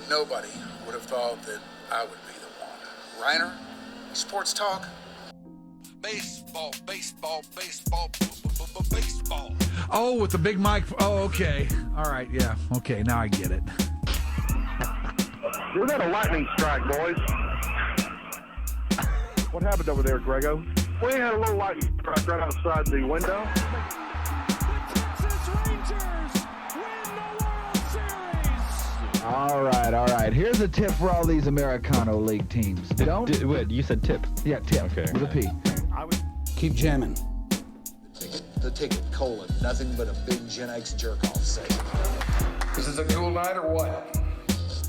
Nobody would have thought that I would be the one. Rhyner, sports talk. Baseball, baseball, baseball, baseball. Oh, with the big mic. Oh, okay. All right, yeah. Okay, now I get it. We got a lightning strike, boys. What happened over there, Grego? We had a little lightning strike right outside the window. The Texas Rangers win the World Series. All right. Here's a tip for all these Americano League teams. Wait, you said tip? Yeah, tip. Okay. With a P. Keep jamming. The ticket, colon, nothing but a big Gen X jerk-off sale. This is a cool night or what?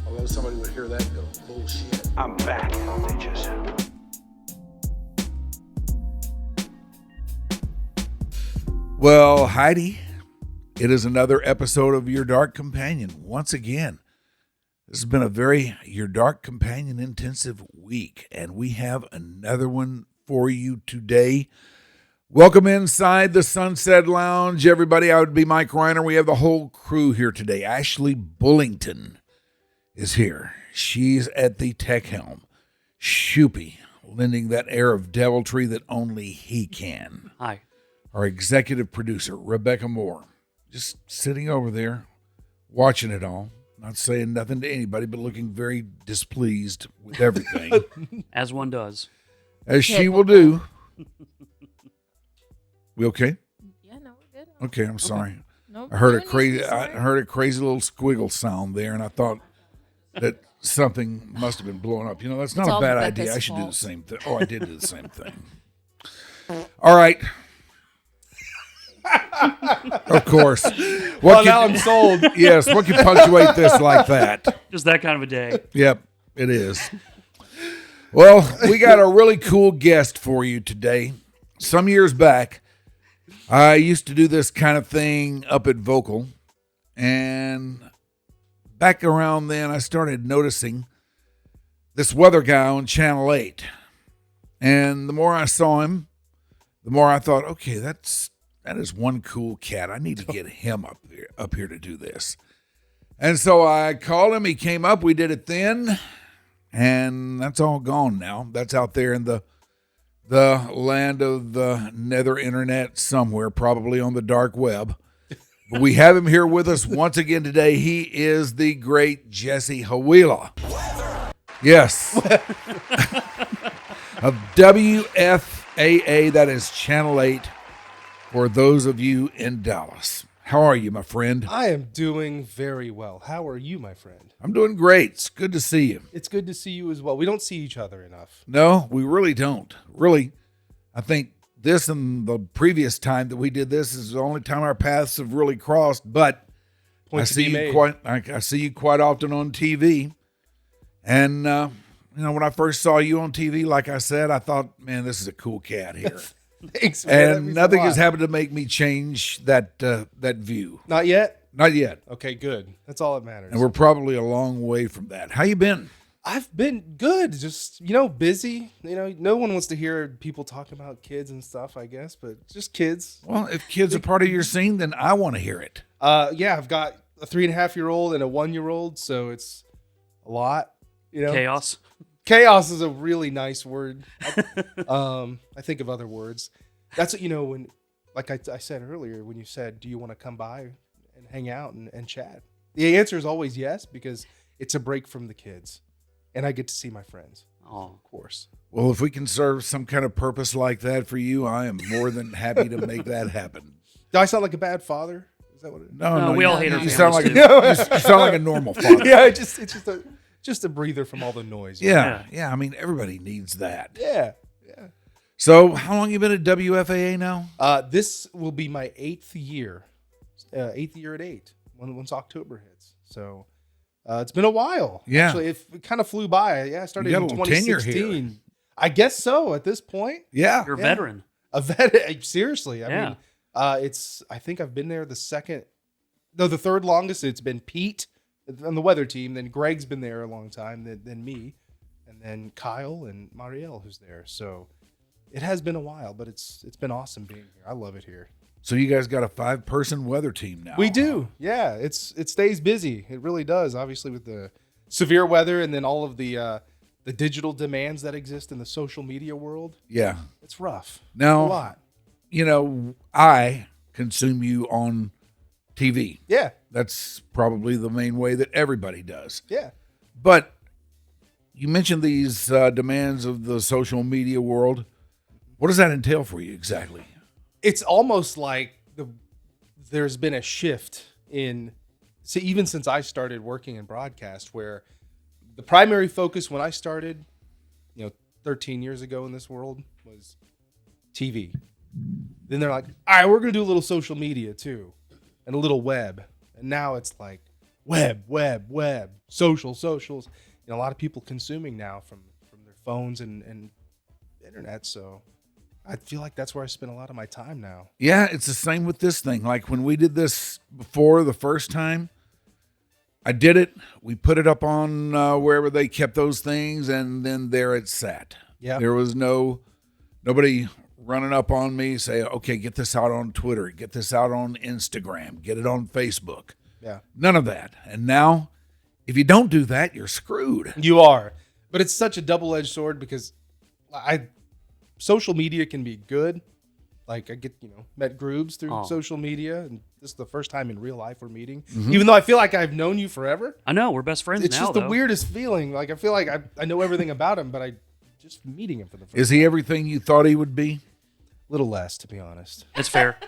Although somebody would hear that and go, bullshit. I'm back, bitches. Well, Heidi, it is another episode of Your Dark Companion. Once again, this has been a very Your Dark Companion intensive week, and we have another one for you today. Welcome inside the Sunset Lounge, everybody. I would be Mike Rhyner. We have the whole crew here today. Ashley Bullington is here. She's at the tech helm. Shoopy, lending that air of deviltry that only he can. Hi. Our executive producer, Rebecca Moore, just sitting over there, watching it all, not saying nothing to anybody, but looking very displeased with everything. As one does. As she will do. We okay? Yeah, no, we're good. Okay, I'm sorry. Nope. I heard a crazy little squiggle sound there, and I thought that something must have been blowing up. You know, that's not a bad idea. I should do the same thing. Oh, I did do the same thing. All right. Of course. Now I'm sold. Yes, what can punctuate this like that? Just that kind of a day. Yep, it is. Well, we got a really cool guest for you today. Some years back, I used to do this kind of thing up at Vocal, and back around then, I started noticing this weather guy on Channel 8. And the more I saw him, the more I thought, okay, that is one cool cat. I need to get him up here to do this. And so I called him. He came up. We did it then, and that's all gone now. That's out there in the land of the nether internet somewhere, probably on the dark web. But we have him here with us once again today. He is the great Jesse Hawila. Yes. Of WFAA, that is Channel 8, for those of you in Dallas. How are you, my friend? I am doing very well. How are you, my friend? I'm doing great. It's good to see you. It's good to see you as well. We don't see each other enough. No, we really don't. Really, I think this and the previous time that we did this is the only time our paths have really crossed. But I see you quite often on TV. And when I first saw you on TV, like I said, I thought, man, this is a cool cat here. Thanks, man. And nothing has happened to make me change that view. Not yet? Not yet. Okay, good. That's all that matters. And we're probably a long way from that. How you been? I've been good. Just, busy. No one wants to hear people talk about kids and stuff, I guess, but just kids. Well, if kids are part of your scene, then I want to hear it. Yeah, I've got a 3.5-year-old and a 1-year-old, so it's a lot. Chaos. Chaos is a really nice word. I think of other words. That's what, when, like I said earlier, when you said, do you want to come by and hang out and chat? The answer is always yes, because it's a break from the kids. And I get to see my friends. Oh, of course. Well, if we can serve some kind of purpose like that for you, I am more than happy to make that happen. Do I sound like a bad father? Is that what it is? No, we all hate our you sound like families, you sound like a normal father. Yeah, it's just a breather from all the noise. Yeah. I mean, everybody needs that. Yeah. So, how long you been at WFAA now? This will be my 8th year. 8th year at 8. Once October hits. So, it's been a while. Yeah. Actually, it kind of flew by. Yeah, I started You got in a little tenure 2016. here. I guess so at this point. Yeah. You're a veteran. A vet. Seriously. I Yeah. mean, I think I've been there the third longest. It's been Pete on the weather team. Then Greg's been there a long time. Then me. And then Kyle and Marielle, who's there. So it has been a while, but it's been awesome being here. I love it here. So you guys got a 5-person weather team now. We do. Yeah. It stays busy. It really does. Obviously with the severe weather and then all of the digital demands that exist in the social media world. Yeah. It's rough. Now, a lot. I consume you on TV. Yeah. That's probably the main way that everybody does. Yeah. But you mentioned these demands of the social media world. What does that entail for you exactly? It's almost like there's been a shift even since I started working in broadcast, where the primary focus when I started, 13 years ago in this world was TV. Then they're like, all right, we're going to do a little social media too, and a little web. And now it's like web, socials. A lot of people consuming now from their phones and internet. So I feel like that's where I spend a lot of my time now. Yeah, it's the same with this thing. Like when we did this before the first time, I did it. We put it up on wherever they kept those things, and then there it sat. Yeah. There was nobody running up on me, say, okay, get this out on Twitter, get this out on Instagram, get it on Facebook. Yeah. None of that. And now, if you don't do that, you're screwed. You are. But it's such a double-edged sword because social media can be good. Like I get, met Groobs through social media, and this is the first time in real life we're meeting. Mm-hmm. Even though I feel like I've known you forever. I know, we're best friends it's now, just the weirdest feeling. Like I feel like I know everything about him, but I just meeting him for the first time. Is he everything you thought he would be? A little less, to be honest. It's fair.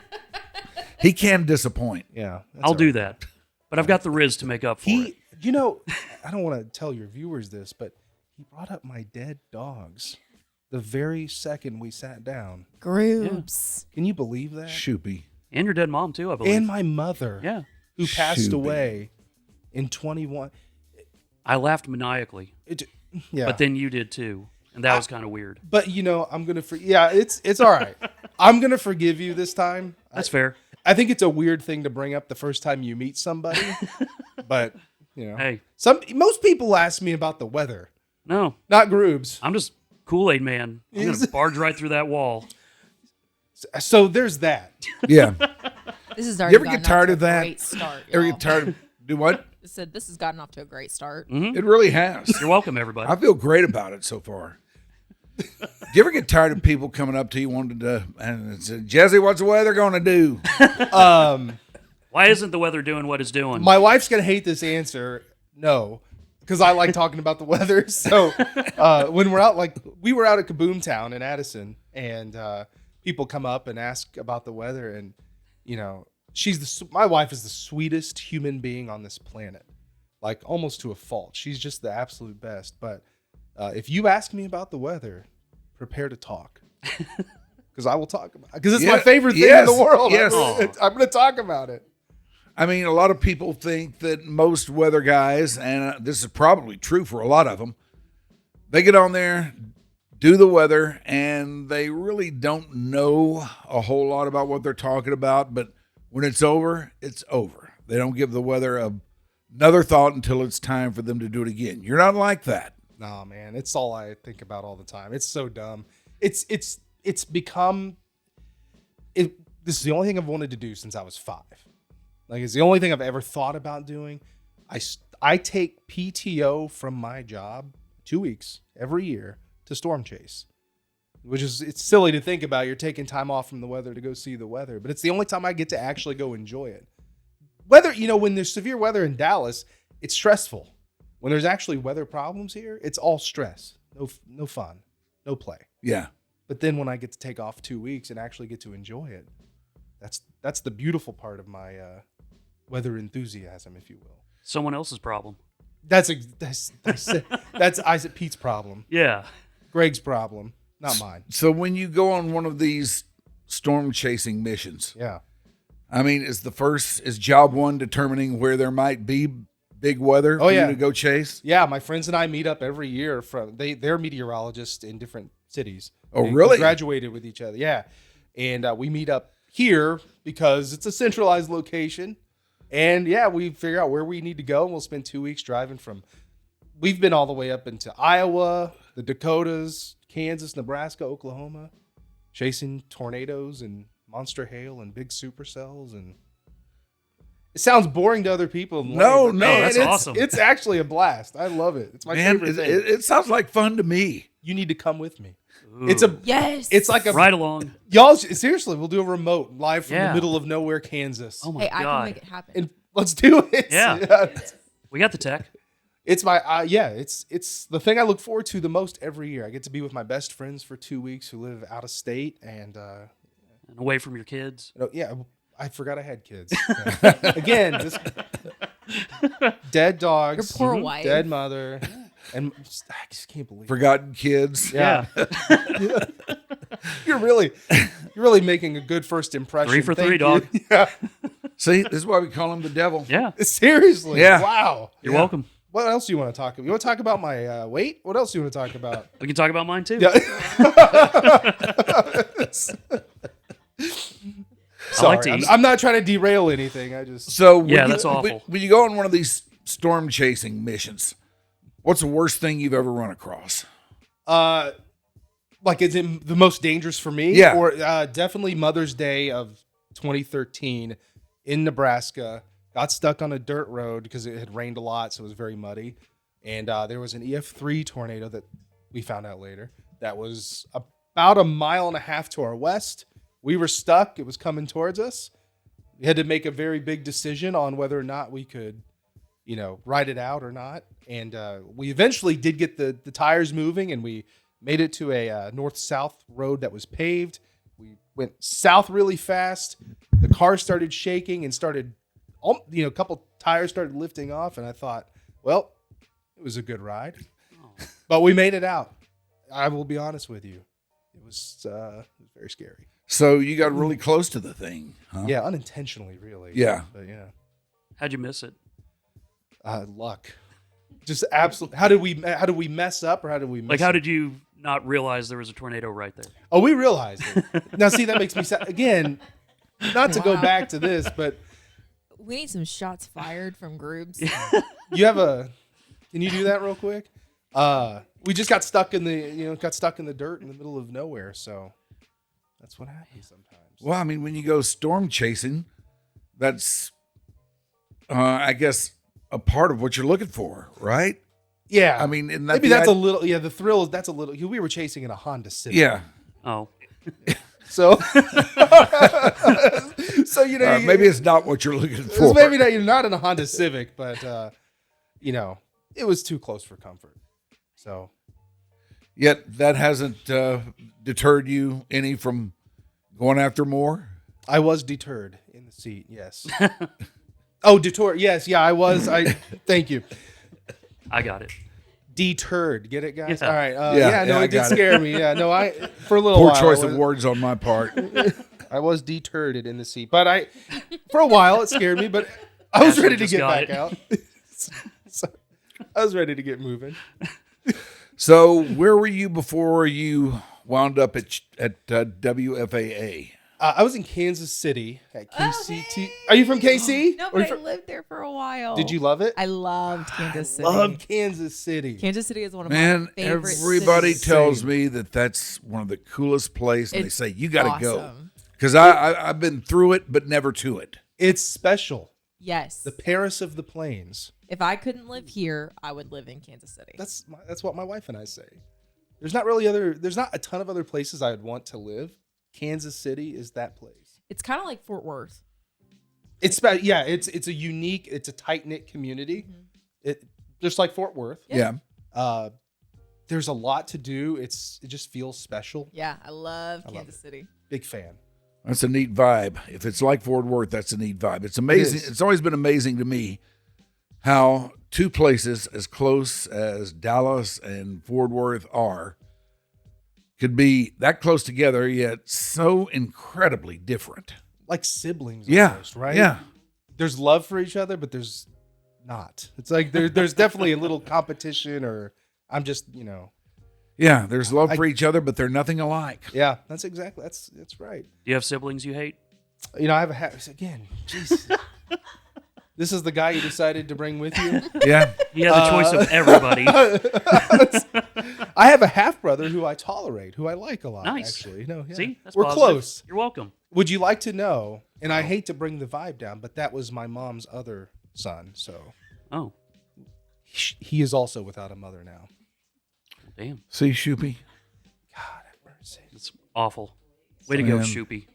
He can disappoint. Yeah. I'll do that. But I've got the Riz to make up for it. I don't want to tell your viewers this, but he brought up my dead dogs the very second we sat down. Groups. Yeah. Can you believe that? Shoopy. And your dead mom, too, I believe. And my mother. Yeah. Who passed Shoopy. away in 21. I laughed maniacally. Yeah. But then you did, too. And that was kind of weird. But, I'm going to... it's all right. I'm going to forgive you this time. That's fair. I think it's a weird thing to bring up the first time you meet somebody. But, Hey. Most people ask me about the weather. No. Not Groobs. I'm just Kool-Aid man. I'm going to barge right through that wall. So there's that. Yeah. This is You already ever gotten get off tired to of a that? great start. Ever y'all. get tired of... Do what? I said this has gotten off to a great start. Mm-hmm. It really has. You're welcome, everybody. I feel great about it so far. Do you ever get tired of people coming up to you wanting to and say, Jesse, what's the weather going to do? Why isn't the weather doing what it's doing? My wife's going to hate this answer. No. Because I like talking about the weather. So when we're out, we were out at Kaboom Town in Addison, and people come up and ask about the weather, and my wife is the sweetest human being on this planet, like almost to a fault. She's just the absolute best. But if you ask me about the weather, prepare to talk, because I will talk about it. Because it's my favorite thing in the world. Yes. I'm going to talk about it. I mean, a lot of people think that most weather guys, and this is probably true for a lot of them, they get on there, do the weather, and they really don't know a whole lot about what they're talking about. But when it's over, it's over. They don't give the weather another thought until it's time for them to do it again. You're not like that. Nah, man, it's all I think about all the time. It's so dumb. It's become. This is the only thing I've wanted to do since I was 5. Like, it's the only thing I've ever thought about doing. I take PTO from my job 2 weeks every year to storm chase, it's silly to think about. You're taking time off from the weather to go see the weather, but it's the only time I get to actually go enjoy it. Weather, when there's severe weather in Dallas, it's stressful. When there's actually weather problems here, it's all stress. No fun, no play. Yeah. But then when I get to take off 2 weeks and actually get to enjoy it, that's the beautiful part of my weather enthusiasm, if you will. Someone else's problem. That's Isaac Pete's problem. Yeah. Greg's problem, not mine. So when you go on one of these storm chasing missions, yeah, I mean, is job one determining where there might be big weather for you to go chase? Yeah, my friends and I meet up every year. They're meteorologists in different cities. Oh, really? We graduated with each other. Yeah, and we meet up here because it's a centralized location. And we figure out where we need to go, and we'll spend 2 weeks driving we've been all the way up into Iowa, the Dakotas, Kansas, Nebraska, Oklahoma, chasing tornadoes and monster hail and big supercells. And It sounds boring to other people. No, that's it's, awesome. It's actually a blast. I love it. It's my Man, favorite thing. it sounds like fun to me. You need to come with me. Ooh. Yes. It's like a Right along. y'all. Seriously, we'll do a remote live from Yeah. the middle of nowhere, Kansas. Oh my Hey, I God. can make it happen. And let's do it. Yeah. We got the tech. It's my it's the thing I look forward to the most every year. I get to be with my best friends for 2 weeks who live out of state, and And away from your kids. yeah, I forgot I had kids. Yeah. Again, just dead dogs, Your poor wife. dead mother, and I just can't believe it. Forgotten kids. Yeah. You're really making a good first impression. 3 for Thank 3, you. dog. Yeah. See, this is why we call him the devil. Yeah. Seriously. Yeah. Wow. You're welcome. What else do you want to talk about? You want to talk about my weight? What else do you want to talk about? We can talk about mine too. Yeah. Sorry, like to eat. I'm not trying to derail anything. I just So when Yeah, you- that's awful. When you go on one of these storm chasing missions, what's the worst thing you've ever run across? like is it the most dangerous for me? Yeah. Or definitely Mother's Day of 2013 in Nebraska. Got stuck on a dirt road because it had rained a lot, so it was very muddy. And there was an EF3 tornado that we found out later that was about 1.5 miles to our west. We were stuck. It was coming towards us. We had to make a very big decision on whether or not we could, ride it out or not. And we eventually did get the tires moving, and we made it to a north-south road that was paved. We went south really fast. The car started shaking and a couple tires started lifting off. And I thought, well, it was a good ride. But we made it out. I will be honest with you. It was very scary. So you got really close to the thing, huh? Yeah, unintentionally, really. Yeah. But yeah. How'd you miss it? Luck. Just absolute. How did we mess up, or how did we miss Like, how it? did you not realize there was a tornado right there? Oh, we realized it. Now, see, that makes me sad. Again, not to go Wow. back to this, but We need some shots fired from groups. you have can you do that real quick? We just got stuck in the dirt in the middle of nowhere, so that's what happens sometimes. Well, I mean, when you go storm chasing, that's, I guess, a part of what you're looking for, right? Yeah. I mean, isn't that maybe the that's a idea? little, the thrill is, that's a little, we were chasing in a Honda Civic. Yeah. Oh, So, so Maybe it's not what you're looking for. it's maybe not, you're not in a Honda Civic, but it was too close for comfort. So Yet that hasn't deterred you any from going after more? I was deterred in the seat. Yes. Oh, deterred. Yes. Yeah, I was. Thank you. I got it. Deterred. Get it, guys? Yeah. All right. Yeah, No, I it did got it. scare me. Yeah. No, for a little Poor while. choice of words on my part. I was deterred in the seat, but for a while it scared me, but I was Ashley ready to just get got back it. out. So, I was ready to get moving. So where were you before you wound up at WFAA? I was in Kansas City at KCT. hey. Are you from KC? No, Or but you I from- lived there for a while. Did you love it? I loved Kansas City. Love Kansas City. Kansas City is one of Man, my favorite everybody cities. tells me that that's one of the coolest places, and they It's say, you got to go. awesome. Because I've been through it, but never to it. It's special. Yes. The Paris of the Plains. If I couldn't live here, I would live in Kansas City. That's what my wife and I say. There's not a ton of other places I would want to live. Kansas City is that place. It's kind of like Fort Worth. It's a unique, it's a tight-knit community. Mm-hmm. It just like Fort Worth. Yeah. There's a lot to do. It just feels special. Yeah, I love love Kansas City. Big fan. That's a neat vibe. If it's like Fort Worth, that's a neat vibe. It's amazing. It is. It's always been amazing to me how two places as close as Dallas and Fort Worth are could be that close together, yet so incredibly different. Like siblings Yeah. almost, right? Yeah. There's love for each other, but there's not. It's like there's definitely a little competition, or I'm just, Yeah. There's love for each other, but they're nothing alike. yeah, that's right. Do you have siblings you hate? I have again, jeez. This is the guy you decided to bring with you. Yeah. You had the choice of everybody. I have a half brother who I tolerate, who I like a lot. Nice. Actually, no, yeah. See? That's we're positive. close. You're welcome. Would you like to know And I hate to bring the vibe down, but that was my mom's other son. So Oh, he is also without a mother now. damn. See, Shoopy? God have mercy. It's awful. Way to go, Man. Shoopy.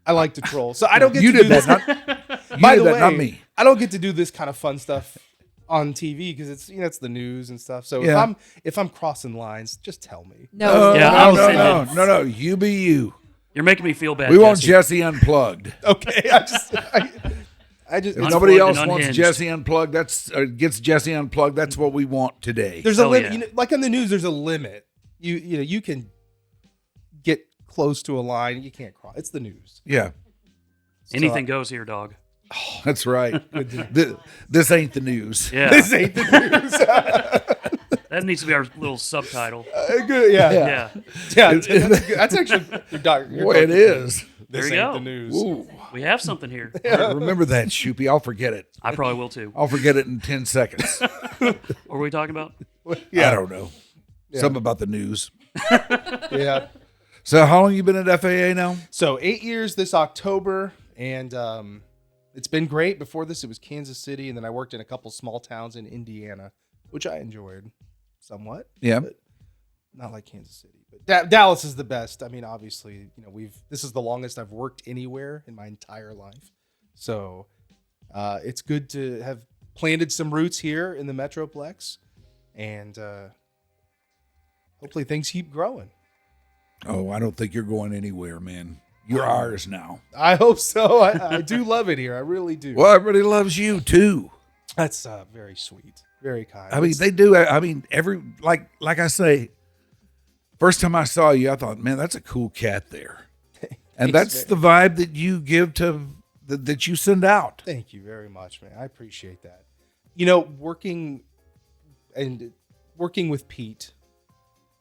I like to troll. So I don't get You to did do that, this. not, By you the did way, that, not me. I don't get to do this kind of fun stuff on TV because it's it's the news and stuff. So Yeah. if I'm crossing lines, just tell me. No, Yeah, I was saying no. You be you. You're making me feel bad. We want Jesse. Jesse unplugged. Okay, I just If nobody else Unplugged and wants unhinged. Jesse unplugged, gets Jesse unplugged. That's what we want today. there's a Hell limit. yeah. You know, like on the news, there's a limit. You can get close to a line, you can't cross. It's the news. Yeah, Anything goes here, dog. that's right. This ain't the news. Yeah. This ain't the news. That needs to be our little subtitle. Good, yeah. Yeah. That's good. That's actually your Boy, it is. This There you ain't go. the news. Ooh. We have something here. Remember that, Shoopy. I'll forget it. I probably will too. I'll forget it in 10 seconds. What were we talking about? I don't know. Something about the news. Yeah. So how long you been at FAA now? So 8 years this October, and it's been great. Before this, it was Kansas City, and then I worked in a couple small towns in Indiana, which I enjoyed somewhat. Yeah. But not like Kansas City, but Dallas is the best. I mean, obviously, this is the longest I've worked anywhere in my entire life. So it's good to have planted some roots here in the Metroplex, and hopefully things keep growing. Oh, I don't think you're going anywhere, man. You're ours now. I hope so. I do love it here. I really do. Well, everybody loves you too. That's very sweet, very kind. I mean, they do. I mean, like I say, first time I saw you, I thought, man, that's a cool cat there. And that's the vibe that you give to that you send out. Thank you very much, man. I appreciate that. Working with Pete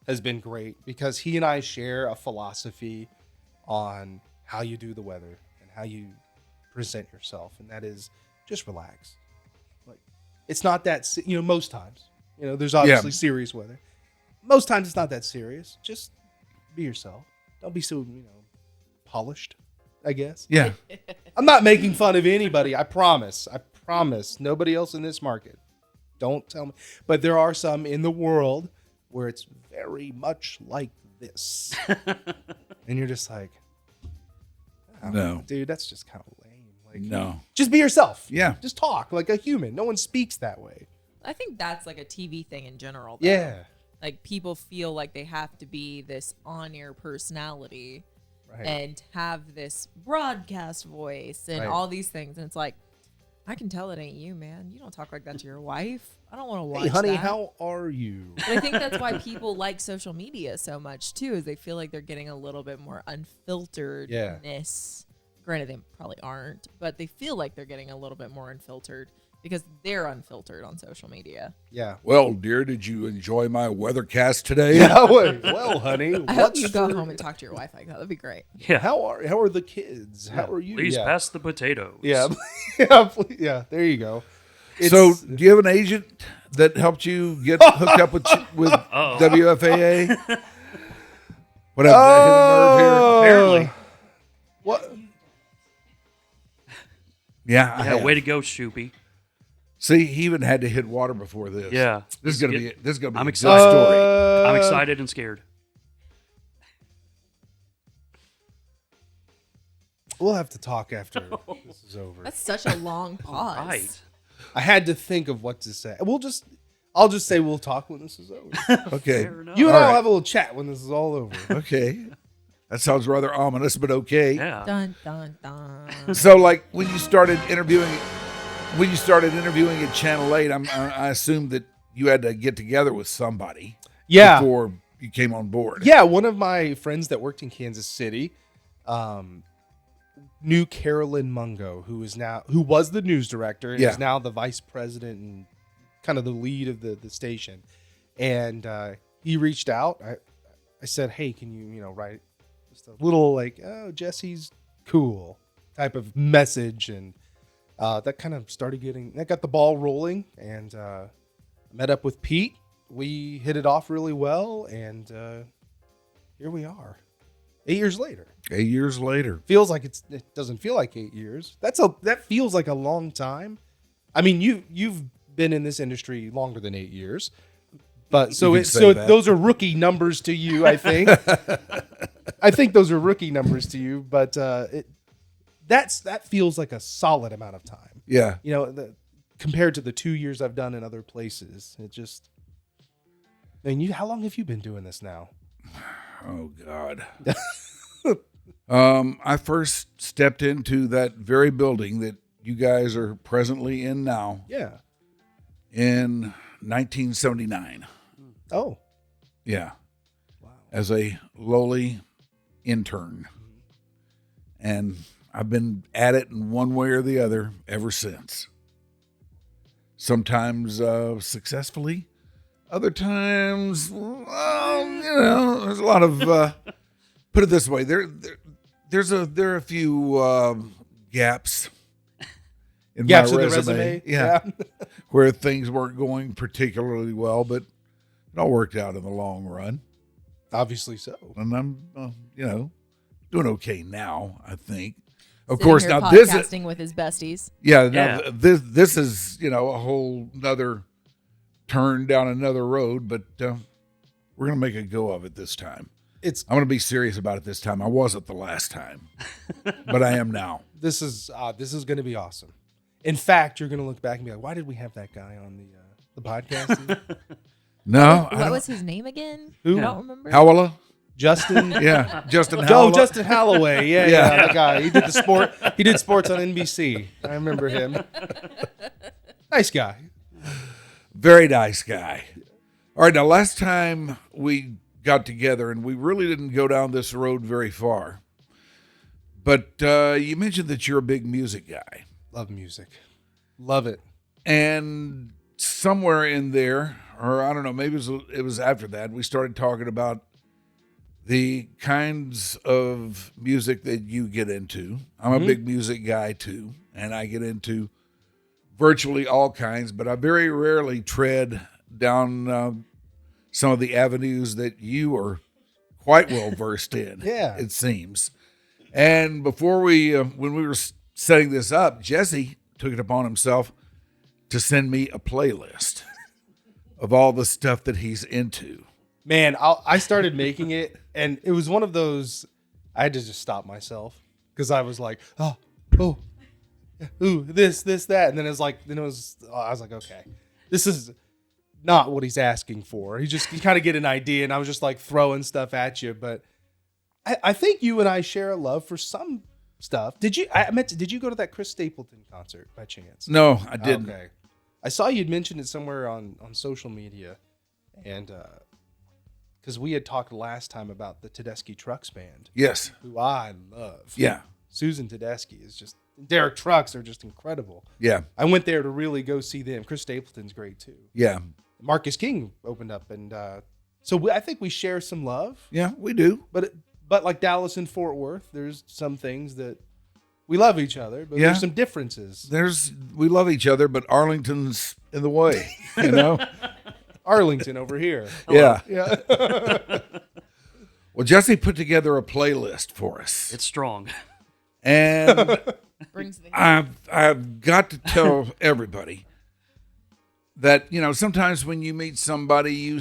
has been great because he and I share a philosophy on how you do the weather and how you present yourself, and that is just relax. Like, it's not that most times. There's obviously serious weather. Most times it's not that serious. Just be yourself. Don't be so polished, I guess. Yeah. I'm not making fun of anybody. I promise. Nobody else in this market. Don't tell me. But there are some in the world where it's very much like this. And you're just like, No. dude, that's just kind of lame. Like, No. just be yourself. Yeah. Just talk like a human. No one speaks that way. I think that's like a TV thing in general. Though. Yeah. Like people feel like they have to be this on-air personality Right. and have this broadcast voice and Right. all these things. And it's like, I can tell it ain't you, man. You don't talk like that to your wife. I don't want to watch Hey, honey, that. how are you? But I think that's why people like social media so much too, is they feel like they're getting a little bit more unfilteredness. Granted, they probably aren't, but they feel like they're getting a little bit more unfiltered because they're unfiltered on social media. Yeah. Well, dear, did you enjoy my weathercast today? Yeah. Well, honey, I hope you go home and talk to your wife like that. That'd be great. Yeah. How are the kids? How are you? Please yeah. pass the potatoes. Yeah. Yeah. Please, yeah. There you go. So, do you have an agent that helped you get hooked up with WFAA? What happened? Did I hit a nerve here? Apparently. What? Yeah. I Yeah, have. way to go, Shoopy. See, he even had to hit water before this. Yeah. This is gonna be. This is gonna be. I'm a good excited. story. I'm excited and scared. We'll have to talk after this is over. That's such a long pause. Right. I had to think of what to say. I'll just say we'll talk when this is over. Okay. Fair enough. You and All I will right. have a little chat when this is all over. Okay. That sounds rather ominous, but okay. Yeah. Dun dun dun. So, like when you started interviewing at Channel 8, I assumed that you had to get together with somebody. Yeah. Before you came on board. Yeah, one of my friends that worked in Kansas City knew Carolyn Mungo, who was the news director and Yeah. is now the vice president and kind of the lead of the station. And he reached out. I said, hey, can you write just a little like, oh, Jesse's cool type of message. And that kind of that got the ball rolling, and met up with Pete. We hit it off really well, and here we are. 8 years later. 8 years later. Feels like it doesn't feel like 8 years. That feels like a long time. I mean, you've been in this industry longer than 8 years. But those are rookie numbers to you, I think. I think those are rookie numbers to you, but that feels like a solid amount of time. Yeah. You know, compared to the 2 years I've done in other places, it just. I mean, how long have you been doing this now? Oh God. I first stepped into that very building that you guys are presently in now. Yeah. In 1979. Oh. Yeah. Wow. As a lowly intern. And I've been at it in one way or the other ever since. Sometimes successfully, other times, there's a lot of, put it this way, there are a few gaps in my resume. Yeah. Where things weren't going particularly well, but it all worked out in the long run. Obviously so. And I'm, doing okay now, I think. Of Sitting course, here now this is podcasting with his besties. Yeah, now this is a whole nother turn down another road, but we're gonna make a go of it this time. I'm gonna be serious about it this time. I wasn't the last time, but I am now. This is gonna be awesome. In fact, you're gonna look back and be like, "Why did we have that guy on the podcast?" No, what was his name again? Who? I don't remember. Hawila? Justin. Yeah, Justin Hawila. Oh, Justin Holloway. Yeah, that guy. He did He did sports on NBC. I remember him. Nice guy. Very nice guy. All right, now last time we got together, and we really didn't go down this road very far, but you mentioned that you're a big music guy. Love music. Love it. And somewhere in there, or I don't know, maybe it was after that, we started talking about the kinds of music that you get into. I'm a big music guy too, and I get into virtually all kinds, but I very rarely tread down some of the avenues that you are quite well versed in. Yeah. It seems. And before when we were setting this up, Jesse took it upon himself to send me a playlist of all the stuff that he's into. Man, I started making it, and it was one of those. I had to just stop myself because I was like, ooh, this, that, and then I was like, okay, this is not what he's asking for. You kind of get an idea, and I was just like throwing stuff at you. But I think you and I share a love for some stuff. Did you go to that Chris Stapleton concert by chance? No, I didn't. Okay, I saw you'd mentioned it somewhere on social media, and because we had talked last time about the Tedeschi Trucks Band. Yes. Who I love. Yeah. Susan Tedeschi is just, Derek Trucks are just incredible. Yeah. I went there to really go see them. Chris Stapleton's great too. Yeah. Marcus King opened up, and so I think we share some love. Yeah, we do. But like Dallas and Fort Worth, there's some things that we love each other, but there's some differences. We love each other, but Arlington's in the way, you know? Arlington over here. Yeah. Yeah. Well, Jesse put together a playlist for us. It's strong. And Brings the I've got to tell everybody that, sometimes when you meet somebody, you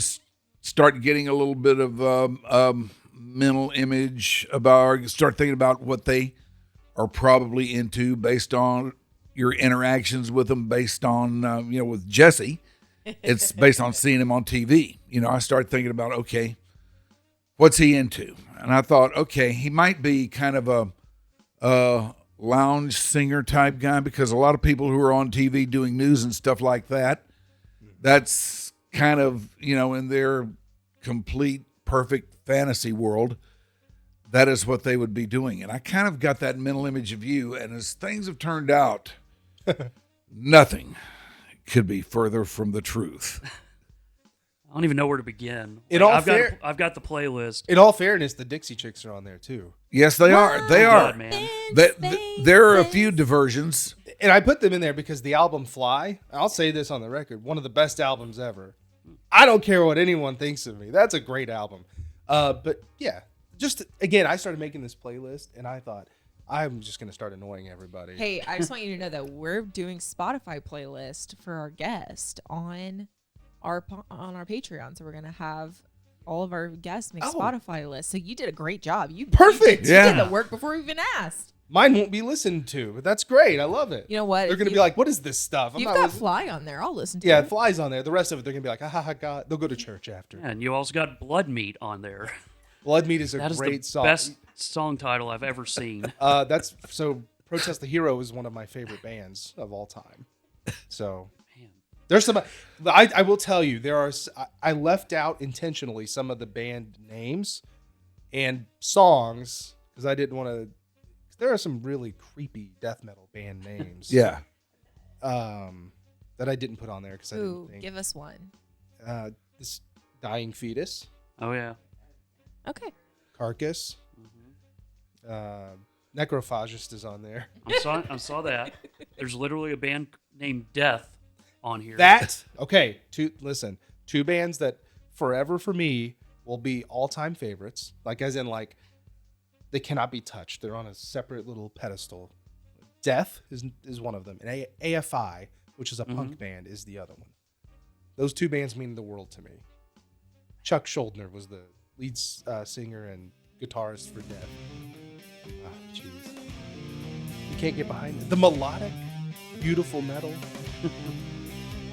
start getting a little bit of mental image or start thinking about what they are probably into based on your interactions with them, based on, with Jesse. It's based on seeing him on TV. I start thinking about, okay, what's he into? And I thought, okay, he might be kind of a lounge singer type guy, because a lot of people who are on TV doing news and stuff like that, that's kind of, in their complete perfect fantasy world, that is what they would be doing. And I kind of got that mental image of you. And as things have turned out, nothing could be further from the truth. I don't even know where to begin. I've got the playlist. In all fairness, the Dixie Chicks are on there too. Yes, they are. They are. God, man. There are a few diversions. And I put them in there because the album Fly, I'll say this on the record, one of the best albums ever. I don't care what anyone thinks of me. That's a great album. But yeah, just again, I started making this playlist, and I thought I'm just gonna start annoying everybody. Hey, I just want you to know that we're doing Spotify playlist for our guest on our Patreon. So we're gonna have all of our guests make Spotify lists. So you did a great job. Perfect. You did the work before we even asked. Mine won't be listened to, but that's great. I love it. You know what? They're gonna be like, "What is this stuff?" You've got Fly on there. I'll listen to Yeah, it. Fly's on there. The rest of it, they're gonna be like, "Ha God." They'll go to church after. Yeah, and you also got Blood Meat on there. Blood Meat is a That is great the song. best song title I've ever seen. That's so. Protest the Hero is one of my favorite bands of all time. So there's some. I will tell you, there are. I left out intentionally some of the band names and songs because I didn't want to. There are some really creepy death metal band names. Yeah. That I didn't put on there because I didn't think. Give us one. This Dying Fetus. Oh yeah. Okay. Carcass. Necrophagist is on there. I saw that. There's literally a band named Death on here. Okay. Two bands that forever for me will be all-time favorites. Like as in like they cannot be touched. They're on a separate little pedestal. Death is one of them, and AFI, which is a punk band, is the other one. Those two bands mean the world to me. Chuck Schuldiner was the lead singer and guitarist for Death. Oh, jeez. You can't get behind it. The melodic, beautiful metal.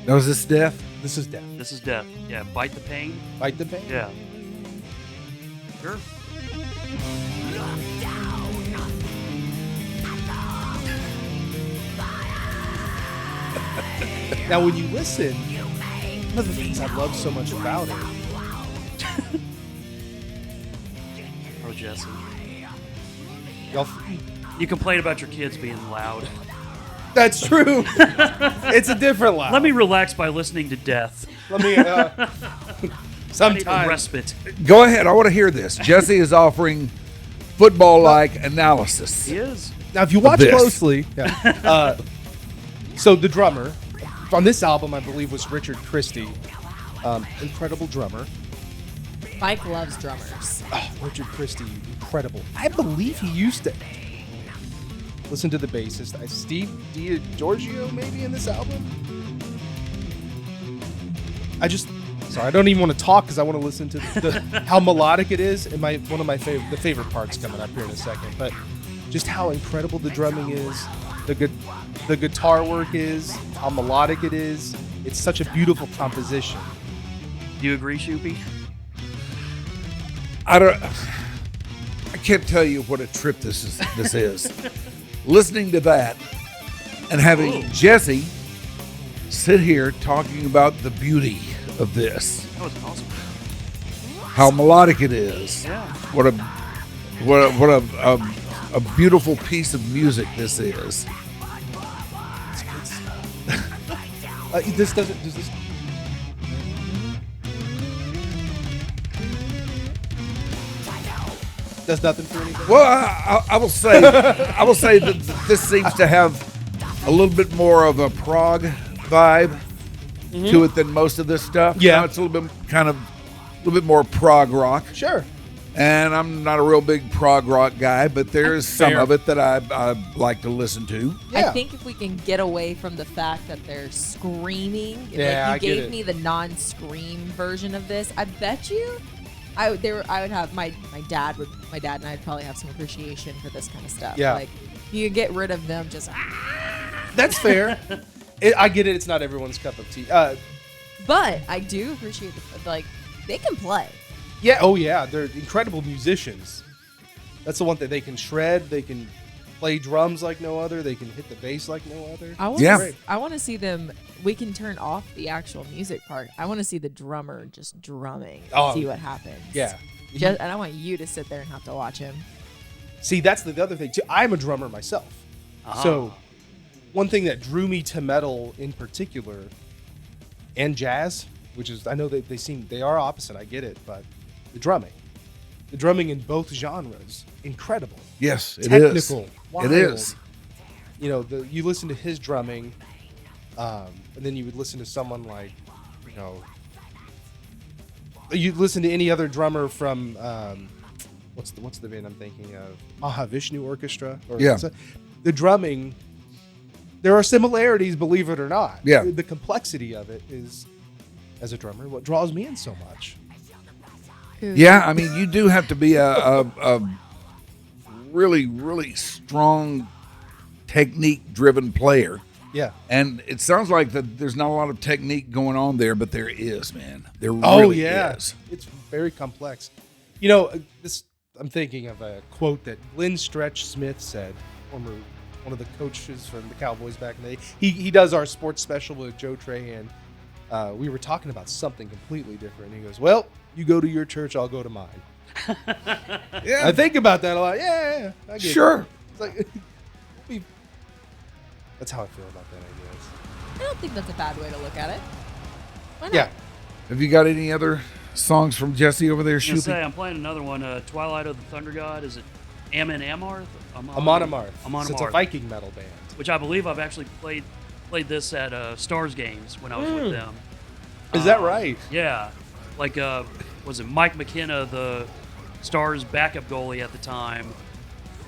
Now, is this Death? This is Death. This is Death. Yeah, Bite the Pain. Bite the Pain? Yeah. Sure. Now, when you listen, one of the things I love so much about it. Oh, Jesse. Y'all, you complain about your kids being loud. That's true. It's a different loud. Let me relax by listening to Death. Let me. I need a respite. Go ahead. I want to hear this. Jesse is offering football-like analysis. He is. Now, if you watch closely, so the drummer on this album, I believe, was Richard Christie. Incredible drummer. Mike loves drummers. Oh, Richard Christie, incredible. I believe he used to listen to the bassist, Steve DiGiorgio, maybe in this album. Sorry, I don't even want to talk because I want to listen to how melodic it is. And one of my favorite parts coming up here in a second. But just how incredible the drumming is, the guitar work is, how melodic it is. It's such a beautiful composition. Do you agree, Shoopy? I can't tell you what a trip this is. Listening to that and having Jesse sit here talking about the beauty of this. That was awesome. How melodic it is. Yeah. What a beautiful piece of music this is. This doesn't. Does this? Does nothing for anything. Well, I will say that this seems to have a little bit more of a prog vibe to it than most of this stuff. Yeah, now it's a little bit more prog rock. Sure. And I'm not a real big prog rock guy, but there's some of it that I like to listen to. Yeah. I think if we can get away from the fact that they're screaming, like you gave me the non-scream version of this, I bet you I would have my dad and I'd probably have some appreciation for this kind of stuff. Yeah. Like you get rid of them just That's fair. I get it, it's not everyone's cup of tea. But I do appreciate they can play. Yeah, oh yeah, they're incredible musicians. That's the one thing. They can shred, they can play drums like no other, they can hit the bass like no other. I want to see them. We can turn off the actual music part. I want to see the drummer just drumming and see what happens. Yeah. And I want you to sit there and have to watch him. See, that's the other thing too. I'm a drummer myself. So one thing that drew me to metal in particular and jazz, which is, I know that they are opposite, I get it, but the drumming in both genres, incredible. Yes, it Technical, is. wild. It is. You know, you listen to his drumming, and then you would listen to someone like, you know, you'd listen to any other drummer from, what's the band I'm thinking of? Mahavishnu Orchestra. Yeah. The drumming, there are similarities, believe it or not. Yeah. The complexity of it is, as a drummer, what draws me in so much. Yeah, I mean, you do have to be a really, really strong technique-driven player. Yeah. And it sounds like that there's not a lot of technique going on there, but there is, man. There really is. It's very complex. You know, I'm thinking of a quote that Glenn Stretch Smith said, one of the coaches from the Cowboys back in the day. He does our sports special with Joe Trahan. We were talking about something completely different. He goes, well, you go to your church, I'll go to mine. Yeah. I think about that a lot. Yeah, I get Sure. it. It's like, that's how I feel about that, I guess. I don't think that's a bad way to look at it. Why not? Yeah. Have you got any other songs from Jesse over there, I was gonna say, Shoopy? I'm playing another one, Twilight of the Thunder God. Is it Amon Amarth? Amon Amarth. Amon So it's a Amarth, Viking metal band. which I believe I've actually played this at Stars games when I was with them. Is that right? Yeah. Like, was it Mike McKenna, the Stars backup goalie at the time,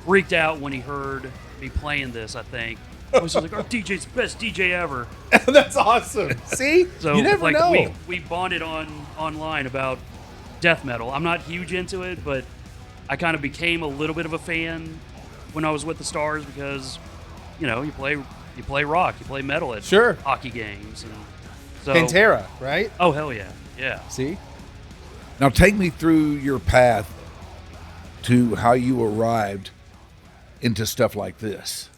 freaked out when he heard me playing this, I think. He was like, our DJ's the best DJ ever. That's awesome. See? So, you never like, know. we bonded online about death metal. I'm not huge into it, but I kind of became a little bit of a fan when I was with the Stars because, you know, you play rock, you play metal at Sure. hockey games. And so, Pantera, right? Oh, hell yeah. Yeah. See? Now take me through your path to how you arrived into stuff like this.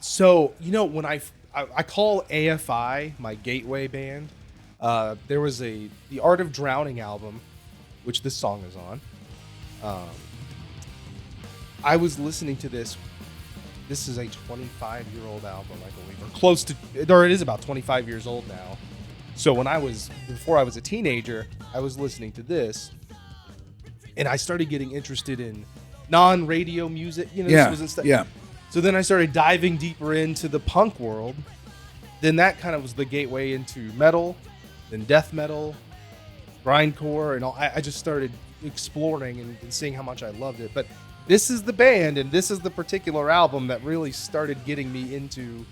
So, you know, when I call AFI my gateway band, there was the Art of Drowning album, which this song is on. I was listening to this. This is a 25-year-old album, I believe, or it is about 25 years old now. So before I was a teenager, I was listening to this, and I started getting interested in non-radio music. You know, Yeah, this wasn't stuff. yeah. So then I started diving deeper into the punk world. Then that kind of was the gateway into metal, then death metal, grindcore, and all. I just started exploring and seeing how much I loved it. But this is the band, and this is the particular album that really started getting me into.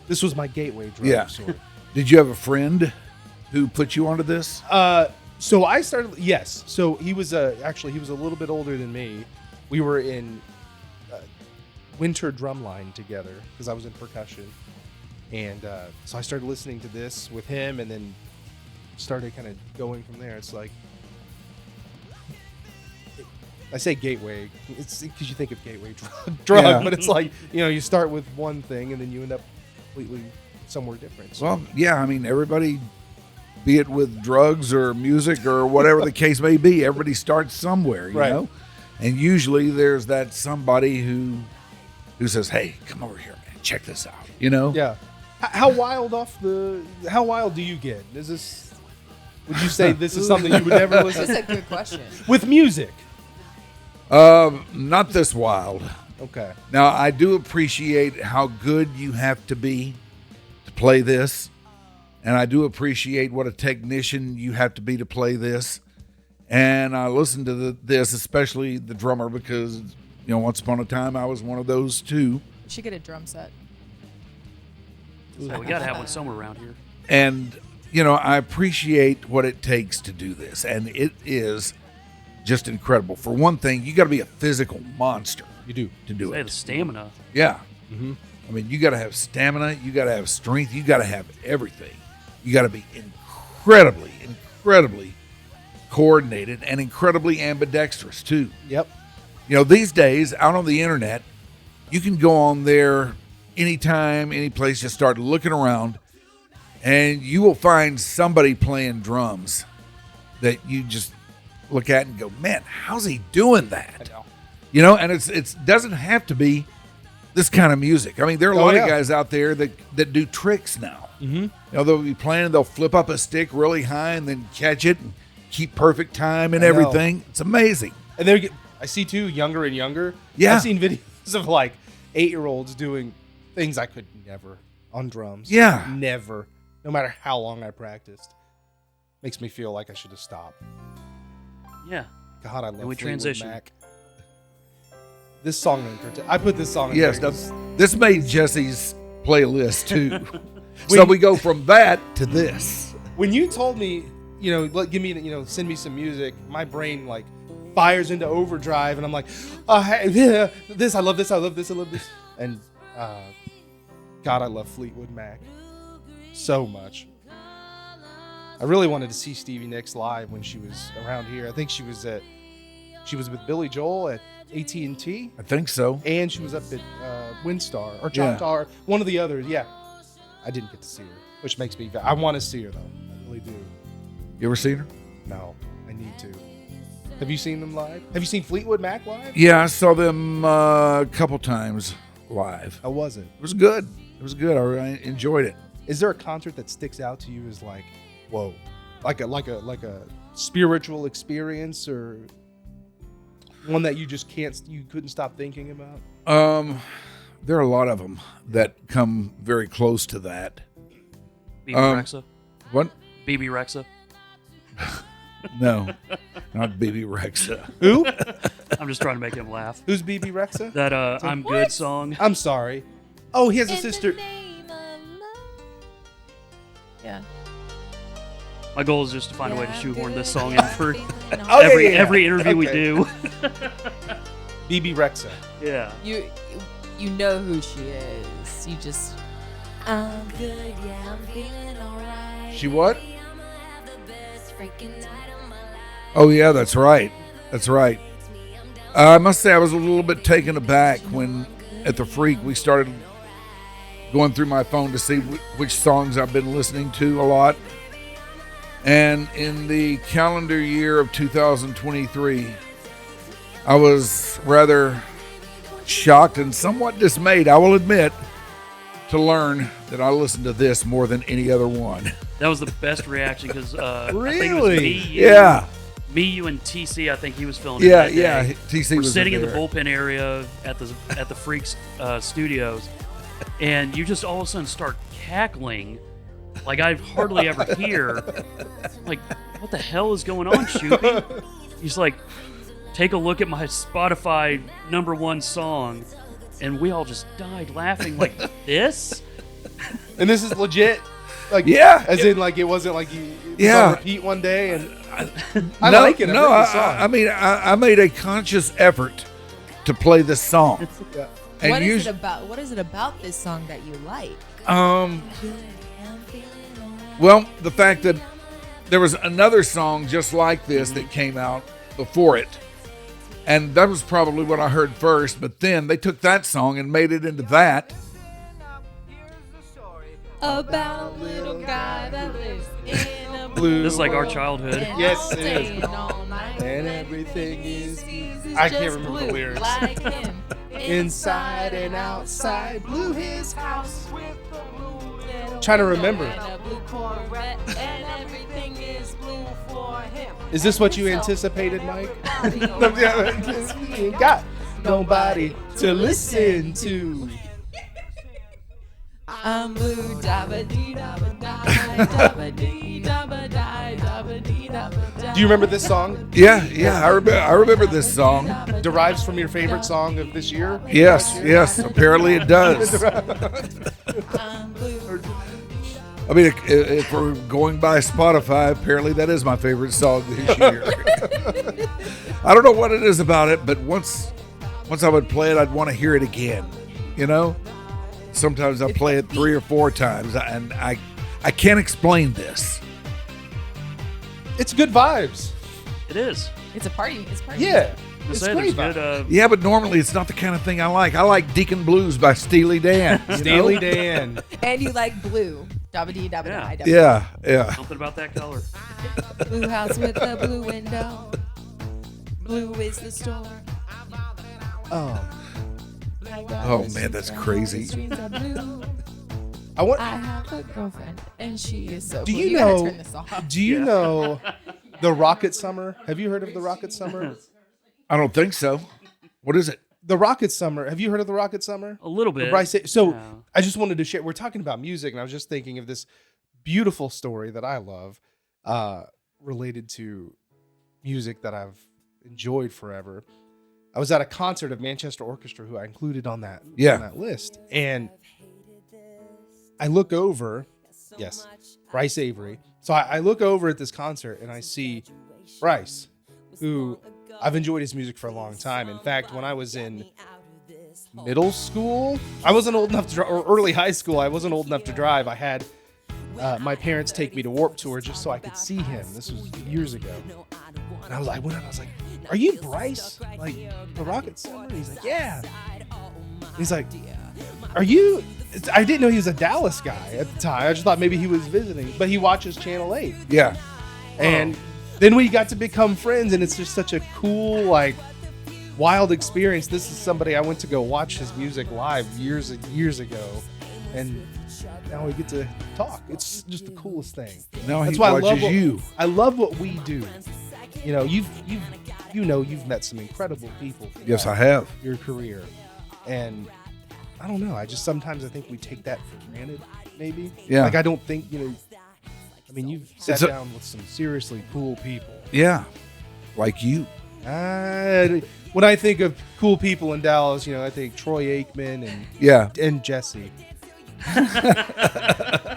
This was my gateway drug. Yeah. Sort of. Did you have a friend who put you onto this? So I started. Yes. So he was actually he was a little bit older than me. We were in winter drumline together because I was in percussion, and so I started listening to this with him, and then started kind of going from there. It's like I say gateway, it's because you think of gateway drug, Yeah. but it's like, you know, you start with one thing and then you end up completely somewhere different. So, Well, yeah, I mean, everybody, be it with drugs or music or whatever the case may be, everybody starts somewhere, you Right. know? And usually there's that somebody who says, hey, come over here, man, check this out, you know? yeah. How wild do you get? Would you say this is something you would never listen That's to? a good question. With music? Not this wild. Okay. Now, I do appreciate how good you have to be to play this. And I do appreciate what a technician you have to be to play this. And I listen to this, especially the drummer, because, you know, once upon a time I was one of those too. You should get a drum set. So we got to have one somewhere around here. And, you know, I appreciate what it takes to do this. And it is just incredible. For one thing, you got to be a physical monster. You do. To do Say it. the stamina. Yeah. Mm-hmm. I mean, you got to have stamina. You got to have strength. You got to have everything. You got to be incredibly coordinated and incredibly ambidextrous too. Yep. You know, these days out on the internet, you can go on there anytime, any place, just start looking around, and you will find somebody playing drums that you just look at and go, man, how's he doing that? You know, and it doesn't have to be this kind of music. I mean, there are a lot of guys out there that do tricks now. Mm-hmm. You know, they'll be playing, they'll flip up a stick really high and then catch it and keep perfect time and everything. It's amazing. And I see too, younger and younger. Yeah. I've seen videos of like 8-year-olds doing things I could never on drums. Yeah. Never. No matter how long I practiced. Makes me feel like I should have stopped. Yeah. God, I love And we Fleetwood transition. Mac. This song in particular, I put this song in Yes, there. this made Jesse's playlist too. So we go from that to this. When you told me, give me, send me some music, my brain like fires into overdrive, and I'm like, this, I love this, I love this, I love this. And God, I love Fleetwood Mac so much. I really wanted to see Stevie Nicks live when she was around here. I think she was with Billy Joel at AT&T. I think so. And she was up at Windstar or Choctaw, one of the others. Yeah, I didn't get to see her, which makes me. I want to see her though. I really do. You ever seen her? No, I need to. Have you seen them live? Have you seen Fleetwood Mac live? Yeah, I saw them a couple times live. How was it? It was good. It was good. I enjoyed it. Is there a concert that sticks out to you as like, whoa, like a spiritual experience, or one that you couldn't stop thinking about? There are a lot of them that come very close to that. BB Rexa. What? BB Rexa. No, not BB Rexa. Who? I'm just trying to make him laugh. Who's BB Rexa? That I'm Good song. I'm sorry. Oh, he has a sister. Yeah. My goal is just to find a way to shoehorn this song in for Oh, every interview we Okay. do. BB Rexa. Yeah. You know who she is. You just I'm good, yeah, I'm feeling alright. She what? Oh yeah, that's right. That's right. I must say I was a little bit taken aback when at the Freak we started going through my phone to see which songs I've been listening to a lot. And in the calendar year of 2023, I was rather shocked and somewhat dismayed, I will admit, to learn that I listened to this more than any other one. That was the best reaction because I think it was Really? me, you, and TC. I think he was filling. Yeah, it that yeah. day. TC We're was sitting in the there. bullpen area at the Freaks studios, and you just all of a sudden start cackling, like I hardly ever hear. Like, what the hell is going on, Shoopy? He's like, take a look at my Spotify #1 song, and we all just died laughing. Like, this? And this is legit. Like, Yeah. As in, like, it wasn't like it was Yeah. on repeat one day. And I like it. No, I heard the song. I mean, I made a conscious effort to play this song. Yeah. And What is it about? What is it about this song that you like? Well, the fact that there was another song just like this that came out before it. And that was probably what I heard first, but then they took that song and made it into that. About a little guy that lives in a blue. This is like our childhood. Yes, it is. Staying all night. And everything is. Sees I can't just remember the blue, lyrics. Like him. Inside and outside, blew his house. Trying to remember. And a blue Corvette, and everything is blue for him. Is this what you anticipated, Mike? You ain't got nobody to listen to. I'm blue, dabba dee dabba die, dabba dee dabba die, dabba dee dabba die. Do you remember this song? Yeah, I remember this song. Derives from your favorite song of this year? Yes, apparently it does. I'm blue. I mean, if we're going by Spotify, apparently that is my favorite song this year. I don't know what it is about it, but once I would play it, I'd want to hear it again, you know? Sometimes I play it 3 or 4 times, and I can't explain this. It's good vibes. It is. It's a party. It's party. Yeah. I It's say great there's vibes. good. Yeah, but normally it's not the kind of thing I like. I like Deacon Blues by Steely Dan. you know? Steely Dan. And you like blue. Dabba dee dabba Yeah. die. Yeah. Something about that color. Blue house with a blue window. Blue is the store. Oh man, that's crazy. Streets are blue. I I have a girlfriend, and she is so Do blue. you gotta know? turn this off. Do you know the Rocket Summer? Have you heard of the Rocket Summer? I don't think so. What is it? The Rocket Summer. Have you heard of the Rocket Summer? A little bit. So Yeah. I just wanted to share. We're talking about music, and I was just thinking of this beautiful story that I love, related to music that I've enjoyed forever. I was at a concert of Manchester Orchestra, who I included on that list, and I look over, yes, Bryce Avery. So I look over at this concert and I see Bryce, who I've enjoyed his music for a long time. In fact, when I was in middle school, I wasn't old enough to drive, or early high school, I wasn't old enough to drive. I had my parents take me to Warped Tour just so I could see him. This was years ago. And I went up, I was like, are you Bryce? Like, the Rocket Summer? He's like, yeah. He's like, are you... I didn't know he was a Dallas guy at the time. I just thought maybe he was visiting. But he watches Channel 8. Yeah. And then we got to become friends, and it's just such a cool, like, wild experience. This is somebody I went to go watch his music live years and years ago. And now we get to talk. It's just the coolest thing. Now That's he why watches you. I love what we do. You know, you've met some incredible people. Yes, I have. Your career. And I don't know. Sometimes I think we take that for granted, maybe. Yeah. Like, I don't think, I mean, you've sat down with some seriously cool people. Yeah. Like you. When I think of cool people in Dallas, I think Troy Aikman and Jesse.